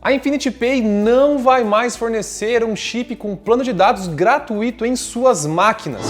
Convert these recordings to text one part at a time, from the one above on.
A Infinity Pay não vai mais fornecer um chip com plano de dados gratuito em suas máquinas.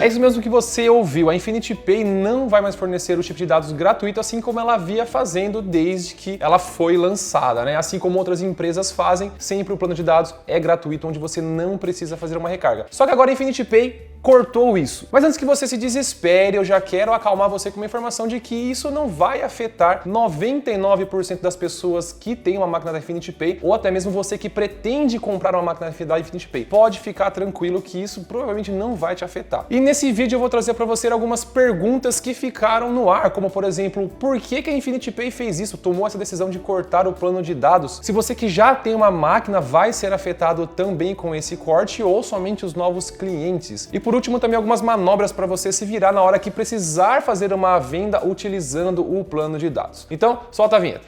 É isso mesmo que você ouviu, a Infinity Pay não vai mais fornecer o chip de dados gratuito, assim como ela havia fazendo desde que ela foi lançada, né? Assim como outras empresas fazem, sempre o plano de dados é gratuito, onde você não precisa fazer uma recarga. Só que agora a Infinity Pay cortou isso. Mas antes que você se desespere, eu já quero acalmar você com uma informação de que isso não vai afetar 99% das pessoas que têm uma máquina da Infinity Pay, ou até mesmo você que pretende comprar uma máquina da Infinity Pay. Pode ficar tranquilo que isso provavelmente não vai te afetar. E nesse vídeo eu vou trazer para você algumas perguntas que ficaram no ar, como por exemplo, por que a Infinity Pay fez isso, tomou essa decisão de cortar o plano de dados? Se você que já tem uma máquina vai ser afetado também com esse corte ou somente os novos clientes? E por último, também algumas manobras para você se virar na hora que precisar fazer uma venda utilizando o plano de dados. Então, solta a vinheta.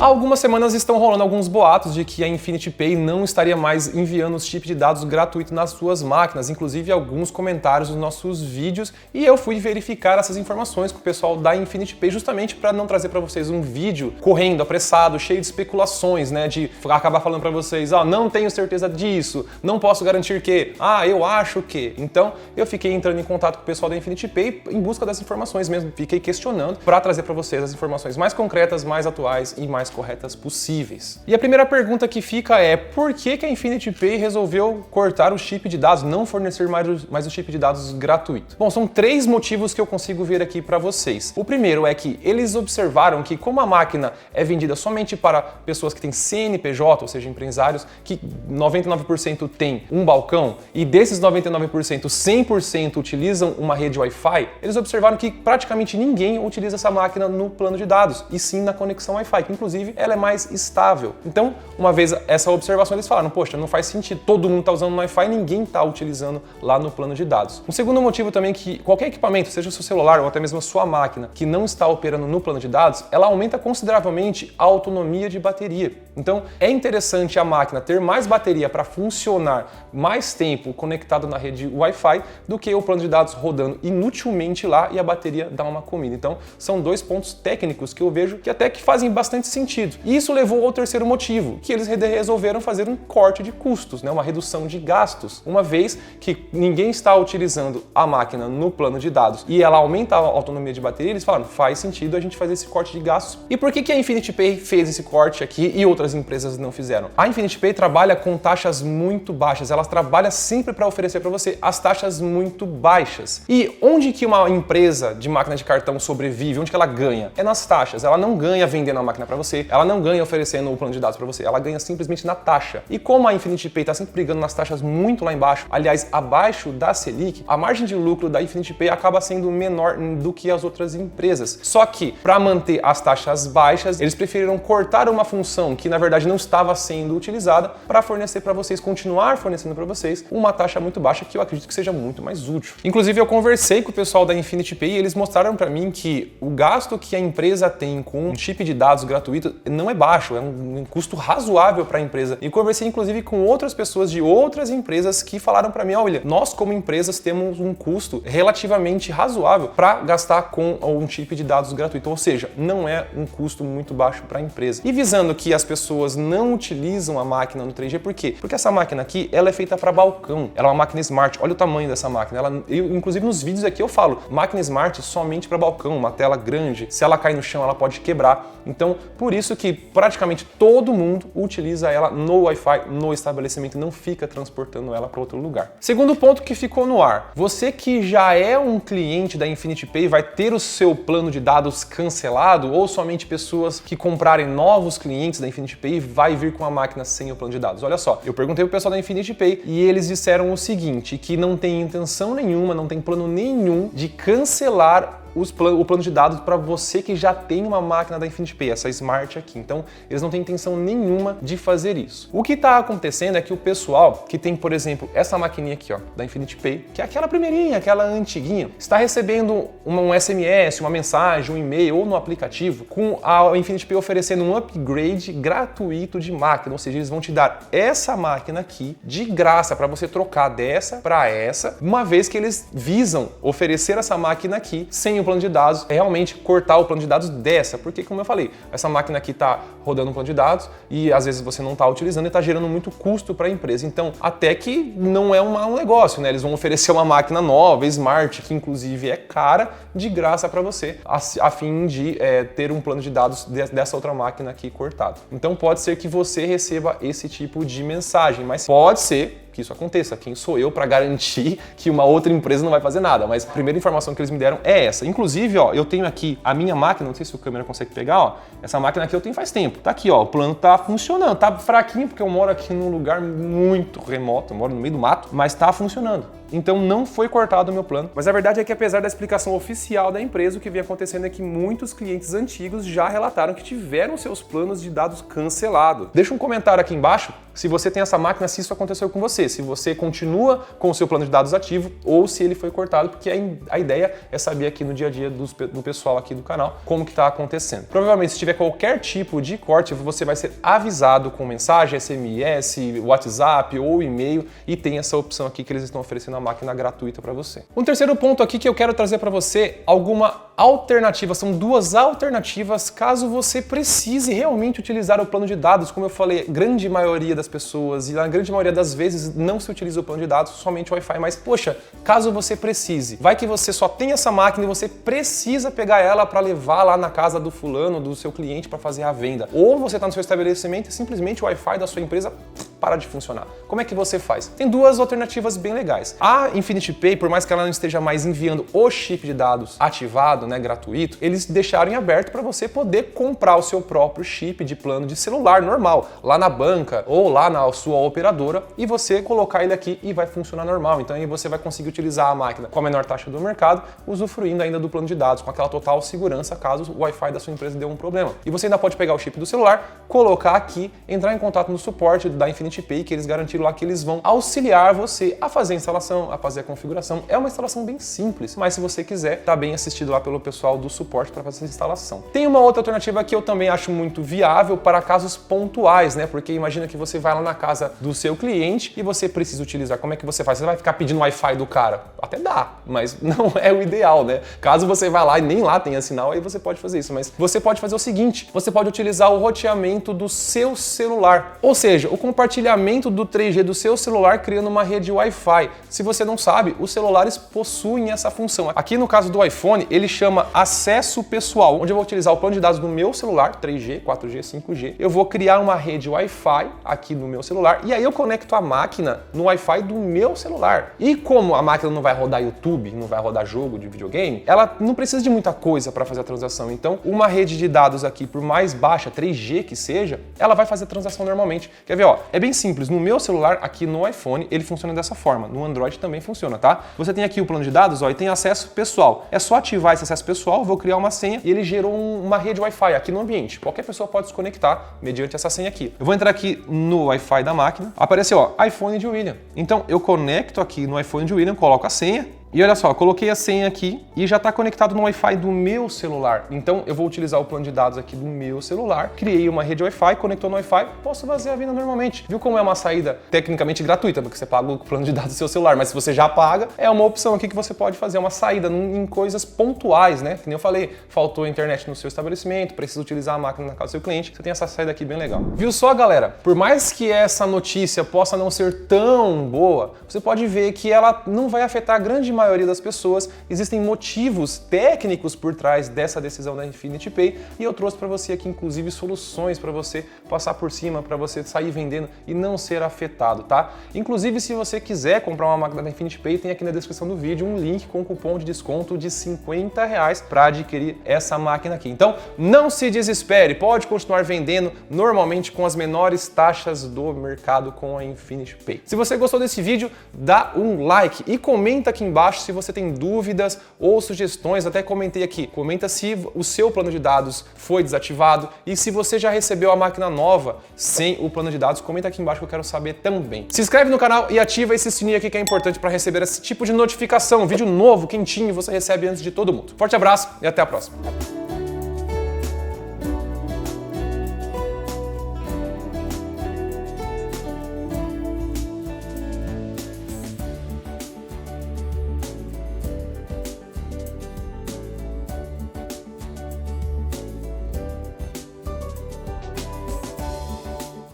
Há algumas semanas estão rolando alguns boatos de que a Infinity Pay não estaria mais enviando os chips de dados gratuitos nas suas máquinas, inclusive alguns comentários nos nossos vídeos, e eu fui verificar essas informações com o pessoal da Infinity Pay justamente para não trazer para vocês um vídeo correndo, apressado, cheio de especulações, né, de acabar falando para vocês, não tenho certeza disso, não posso garantir que, eu acho que. Então, eu fiquei entrando em contato com o pessoal da Infinity Pay em busca das informações mesmo, fiquei questionando para trazer para vocês as informações mais concretas, mais atuais e mais corretas possíveis. E a primeira pergunta que fica é: por que a Infinity Pay resolveu cortar o chip de dados, não fornecer mais o chip de dados gratuito? Bom, são 3 motivos que eu consigo ver aqui para vocês. O primeiro é que eles observaram que como a máquina é vendida somente para pessoas que têm CNPJ, ou seja, empresários, que 99% tem um balcão, e desses 99%, 100% utilizam uma rede Wi-Fi, eles observaram que praticamente ninguém utiliza essa máquina no plano de dados, e sim na conexão Wi-Fi, que inclusive ela é mais estável. Então, uma vez essa observação, eles falaram, poxa, não faz sentido, todo mundo está usando o Wi-Fi e ninguém está utilizando lá no plano de dados. Um segundo motivo também é que qualquer equipamento, seja o seu celular ou até mesmo a sua máquina, que não está operando no plano de dados, ela aumenta consideravelmente a autonomia de bateria. Então, é interessante a máquina ter mais bateria para funcionar mais tempo conectado na rede Wi-Fi do que o plano de dados rodando inutilmente lá e a bateria dar uma comida. Então, são 2 pontos técnicos que eu vejo que até que fazem bastante sentido. E isso levou ao terceiro motivo, que eles resolveram fazer um corte de custos, né? Uma redução de gastos. Uma vez que ninguém está utilizando a máquina no plano de dados e ela aumenta a autonomia de bateria, eles falaram, faz sentido a gente fazer esse corte de gastos. E por que a Infinity Pay fez esse corte aqui e outras empresas não fizeram? A Infinity Pay trabalha com taxas muito baixas, ela trabalha sempre para oferecer para você as taxas muito baixas. E onde que uma empresa de máquina de cartão sobrevive? Onde que ela ganha? É nas taxas. Ela não ganha vendendo a máquina para você, ela não ganha oferecendo o plano de dados para você, ela ganha simplesmente na taxa. E como a Infinity Pay está sempre brigando nas taxas muito lá embaixo, aliás, abaixo da Selic, a margem de lucro da Infinity Pay acaba sendo menor do que as outras empresas. Só que, para manter as taxas baixas, eles preferiram cortar uma função que, na verdade, não estava sendo utilizada para fornecer para vocês, continuar fornecendo para vocês uma taxa muito baixa que eu acredito que seja muito mais útil. Inclusive, eu conversei com o pessoal da Infinity Pay e eles mostraram para mim que o gasto que a empresa tem com um chip de dados gratuito não é baixo, é um custo razoável para a empresa. E conversei inclusive com outras pessoas de outras empresas que falaram para mim, olha, nós como empresas temos um custo relativamente razoável para gastar com um chip de dados gratuito, ou seja, não é um custo muito baixo para a empresa. E visando que as pessoas não utilizam a máquina no 3G, por quê? Porque essa máquina aqui, ela é feita para balcão, ela é uma máquina smart, olha o tamanho dessa máquina, inclusive nos vídeos aqui eu falo, máquina smart somente para balcão, uma tela grande, se ela cair no chão ela pode quebrar, então por isso que praticamente todo mundo utiliza ela no Wi-Fi, no estabelecimento, não fica transportando ela para outro lugar. Segundo ponto que ficou no ar, você que já é um cliente da Infinity Pay vai ter o seu plano de dados cancelado ou somente pessoas que comprarem novos clientes da Infinity Pay vai vir com a máquina sem o plano de dados? Olha só, eu perguntei pro pessoal da Infinity Pay e eles disseram o seguinte, que não tem intenção nenhuma, não tem plano nenhum de cancelar o plano de dados para você que já tem uma máquina da Infinity Pay, essa Smart aqui. Então, eles não têm intenção nenhuma de fazer isso. O que está acontecendo é que o pessoal que tem, por exemplo, essa maquininha aqui, ó, da Infinity Pay, que é aquela primeirinha, aquela antiguinha, está recebendo um SMS, uma mensagem, um e-mail ou no aplicativo com a Infinity Pay oferecendo um upgrade gratuito de máquina, ou seja, eles vão te dar essa máquina aqui de graça para você trocar dessa para essa, uma vez que eles visam oferecer essa máquina aqui sem o plano de dados é realmente cortar o plano de dados dessa, porque como eu falei, essa máquina aqui está rodando um plano de dados e às vezes você não está utilizando e está gerando muito custo para a empresa. Então, até que não é um negócio, né? Eles vão oferecer uma máquina nova, smart, que inclusive é cara, de graça para você, a fim de ter um plano de dados dessa outra máquina aqui cortado. Então pode ser que você receba esse tipo de mensagem, mas pode ser que isso aconteça. Quem sou eu para garantir que uma outra empresa não vai fazer nada? Mas a primeira informação que eles me deram é essa. Inclusive, ó, eu tenho aqui a minha máquina, não sei se o câmera consegue pegar, ó, essa máquina aqui eu tenho faz tempo. Tá aqui, ó, o plano tá funcionando, tá fraquinho porque eu moro aqui num lugar muito remoto, eu moro no meio do mato, mas tá funcionando. Então não foi cortado o meu plano. Mas a verdade é que apesar da explicação oficial da empresa, o que vem acontecendo é que muitos clientes antigos já relataram que tiveram seus planos de dados cancelados. Deixa um comentário aqui embaixo se você tem essa máquina, se isso aconteceu com você, se você continua com o seu plano de dados ativo ou se ele foi cortado, porque a ideia é saber aqui no dia a dia do pessoal aqui do canal como que está acontecendo. Provavelmente se tiver qualquer tipo de corte, você vai ser avisado com mensagem, SMS, WhatsApp ou e-mail e tem essa opção aqui que eles estão oferecendo a máquina gratuita para você. Um terceiro ponto aqui que eu quero trazer para você, alguma alternativa, são duas alternativas caso você precise realmente utilizar o plano de dados. Como eu falei, grande maioria das pessoas e na grande maioria das vezes não se utiliza o plano de dados, somente o Wi-Fi, mas poxa, caso você precise, vai que você só tem essa máquina e você precisa pegar ela para levar lá na casa do fulano, do seu cliente para fazer a venda. Ou você está no seu estabelecimento e simplesmente o Wi-Fi da sua empresa para de funcionar. Como é que você faz? Tem duas alternativas bem legais. A Infinity Pay, por mais que ela não esteja mais enviando o chip de dados ativado, né, gratuito, eles deixaram em aberto para você poder comprar o seu próprio chip de plano de celular normal, lá na banca ou lá na sua operadora e você colocar ele aqui e vai funcionar normal. Então aí você vai conseguir utilizar a máquina com a menor taxa do mercado, usufruindo ainda do plano de dados, com aquela total segurança caso o Wi-Fi da sua empresa dê um problema. E você ainda pode pegar o chip do celular, colocar aqui, entrar em contato no suporte da Infinity Pay, que eles garantiram lá que eles vão auxiliar você a fazer a instalação, a fazer a configuração. É uma instalação bem simples, mas se você quiser, tá bem assistido lá pelo pessoal do suporte para fazer essa instalação. Tem uma outra alternativa que eu também acho muito viável para casos pontuais, né? Porque imagina que você vai lá na casa do seu cliente e você precisa utilizar. Como é que você faz? Você vai ficar pedindo Wi-Fi do cara? Até dá, mas não é o ideal, né? Caso você vá lá e nem lá tenha sinal, aí você pode fazer isso. Mas você pode fazer o seguinte, você pode utilizar o roteamento do seu celular. Ou seja, o compartilhamento do 3G do seu celular criando uma rede Wi-Fi. Se você não sabe, os celulares possuem essa função. Aqui no caso do iPhone, ele chama acesso pessoal, onde eu vou utilizar o plano de dados do meu celular, 3G, 4G, 5G. Eu vou criar uma rede Wi-Fi aqui no meu celular e aí eu conecto a máquina no Wi-Fi do meu celular. E como a máquina não vai rodar YouTube, não vai rodar jogo de videogame, ela não precisa de muita coisa para fazer a transação. Então, uma rede de dados aqui, por mais baixa, 3G que seja, ela vai fazer a transação normalmente. Quer ver, ó? É bem simples. No meu celular, aqui no iPhone, ele funciona dessa forma. No Android também funciona, tá? Você tem aqui o plano de dados, ó, e tem acesso pessoal. É só ativar esse acesso pessoal, vou criar uma senha e ele gerou uma rede Wi-Fi aqui no ambiente. Qualquer pessoa pode se conectar mediante essa senha aqui. Eu vou entrar aqui no Wi-Fi da máquina. Apareceu, ó, iPhone de William. Então, eu conecto aqui no iPhone de William, coloco a senha. E olha só, coloquei a senha aqui e já está conectado no Wi-Fi do meu celular. Então eu vou utilizar o plano de dados aqui do meu celular, criei uma rede Wi-Fi, conectou no Wi-Fi, posso fazer a venda normalmente. Viu como é uma saída tecnicamente gratuita, porque você paga o plano de dados do seu celular, mas se você já paga, é uma opção aqui que você pode fazer, uma saída em coisas pontuais, né? Que nem eu falei, faltou internet no seu estabelecimento, precisa utilizar a máquina na casa do seu cliente, você tem essa saída aqui bem legal. Viu só, galera? Por mais que essa notícia possa não ser tão boa, você pode ver que ela não vai afetar a grande maioria das pessoas, existem motivos técnicos por trás dessa decisão da Infinity Pay e eu trouxe para você aqui, inclusive, soluções para você passar por cima, para você sair vendendo e não ser afetado, tá? Inclusive, se você quiser comprar uma máquina da Infinity Pay, tem aqui na descrição do vídeo um link com cupom de desconto de R$50 para adquirir essa máquina aqui. Então, não se desespere, pode continuar vendendo normalmente com as menores taxas do mercado com a Infinity Pay. Se você gostou desse vídeo, dá um like e comenta aqui embaixo se você tem dúvidas ou sugestões, até comentei aqui. Comenta se o seu plano de dados foi desativado e se você já recebeu a máquina nova sem o plano de dados, comenta aqui embaixo que eu quero saber também. Se inscreve no canal e ativa esse sininho aqui que é importante para receber esse tipo de notificação. Vídeo novo, quentinho, você recebe antes de todo mundo. Forte abraço e até a próxima.